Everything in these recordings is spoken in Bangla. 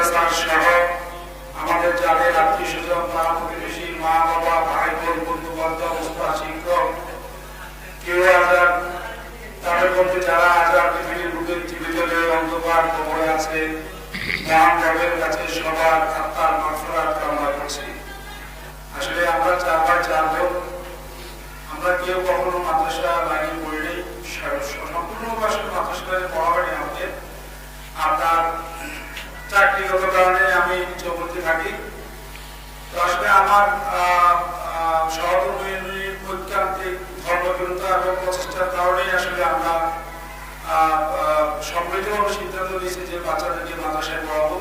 স্যার সহ আমাদের যাদের আত্মীয় স্বজন পাড়া প্রতিবেশী মা বাবা ভাই বোন বন্ধু বান্ধব উস্তাদ শিক্ষক কেউ আজাদ তাদের মধ্যে যারা আজাদ বিভিন্ন রূপের জীবিত অন্ধকার কবরে আছে মহান রবের কাছে সবার আত্মার মাগফিরাত কামনা করছি। আসলে আমরা চার ভাই চার বোন, আমরা কেউ কখনো মাদ্রাসা লাইনে পড়িনি, সম্পূর্ণ আসলে মাদ্রাসা লাইনে পড়া হয়নি আমাদের। আপনার চাকরিগত কারণে আমি চৌমতি থাকি। তো আসলে আমার সহকর্মী ঐকান্তিক ধর্মবিরোধী এবং প্রচেষ্টার কারণেই আসলে আমরা সম্মিলিতভাবে সিদ্ধান্ত নিয়েছি যে বাচ্চাদেরকে মাদ্রাসায় পড়াবো।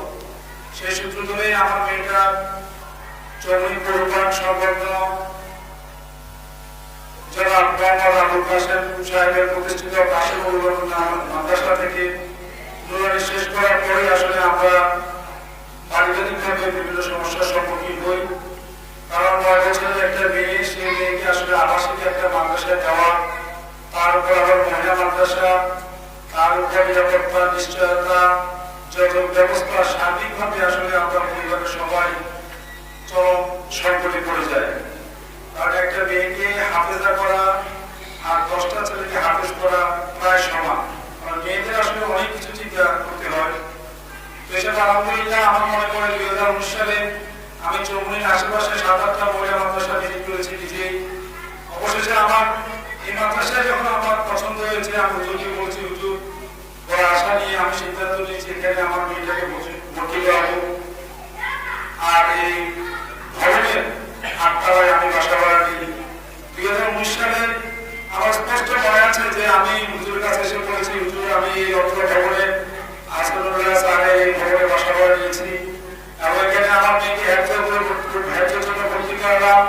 সেই সূত্র ধরেই আমার মেয়েটা চৌমনি পৌরপাড় সংলগ্ন জনাব মোহাম্মদ আবুল কাসেম সাহেবের প্রতিষ্ঠিত কাসেম মাদ্রাসা থেকে নুরানি শেষ করার পরে আসলে আমরা পারিবারিকভাবে বিভিন্ন সমস্যার সম্মুখীন হই। কারণ 9 বছরের একটা মেয়ে, সেই মেয়েকে আসলে আবাসিক একটা মাদ্রাসায় দেওয়া, তার উপর আবার মহিলা মাদ্রাসা, তার উপর নিরাপত্তা নিশ্চয়তা যত ব্যবস্থা সার্বিকভাবে আসলে আমরা পরিবারের সবাই চরম সংকটে পড়ে যায়। কারণ একটা মেয়েকে হাফেজা করা আর 10টা ছেলেকে হাফেজ করা প্রায় সমান। কারণ মেয়েদের আসলে অনেক কিছু চিন্তা করতে হয়। তো এসব আলহামদুলিল্লাহ আমার মনে পড়ে 2019 সালে আমি চৌমনির আশেপাশে 7-8টা মহিলা মাদ্রাসা ভিজিট করেছি নিজেই। অবশেষে আমার এই মাদ্রাসায় যখন আমার পছন্দ হয়েছে, আমি হুজুরকে বলছি, হুজুর বড় আশা নিয়ে আমি সিদ্ধান্ত নিয়েছি এখানে আমার মেয়েটাকে ভর্তি করাবো। আর এই ভবনের 8 তলায় আমি বাসা ভাড়া নিই। 2019 সালে আমার স্পষ্ট মনে আছে যে আমি হুজুরের কাছে এসে বলেছি, হুজুর আমি এই অত্র ভবনে আসনুল্লাহ স্যারের এই ভবনে বাসা ভাড়া নিয়েছি এবং এখানে আমার মেয়েকে হ্যাজের জন্য ভর্তি করলাম।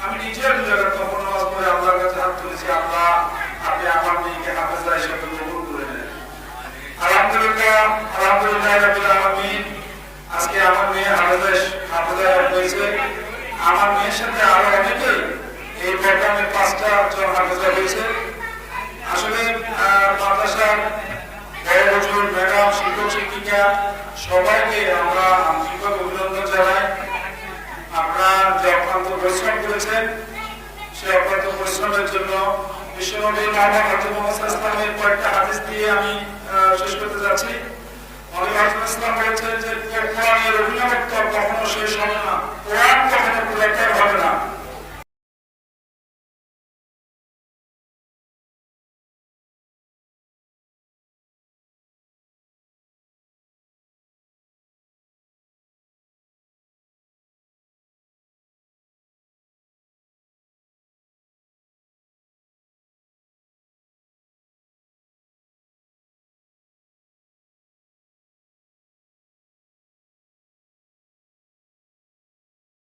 আমি নিজের তখন নামাজ পড়ে আল্লাহর কাছে হাত তুলেছি, আল্লাহ আপনি আমার মেয়েকে হাফেজা হিসেবে কবুল করে নেন। আলহামদুলিল্লাহ আলহামদুলিল্লাহ রাব্বিল আলামিন। আজকে আমার মেয়ে হাফেজা হয়েছে। আমার মেয়ের সাথে আরো অনেকেই এই প্রোগ্রামে 5টা জন হাফেজা হয়েছে। আসলে মাদ্রাসার বড় হুজুর, ম্যাডাম, শিক্ষক শিক্ষিকা সবাইকে আমরা আন্তরিকভাবে অভিনন্দন জানাই। আপনারা যে অক্লান্ত পরিশ্রম করেছেন, সেই অক্লান্ত পরিশ্রমের জন্য বিশ্বনবী মুহাম্মদ ইসলামের কয়েকটা হাদিস দিয়ে আমি শেষ করতে যাচ্ছি। নবী ইসলাম বলেছেন যে কোরআনের অভিনবত্ব কখনো শেষ হবে না।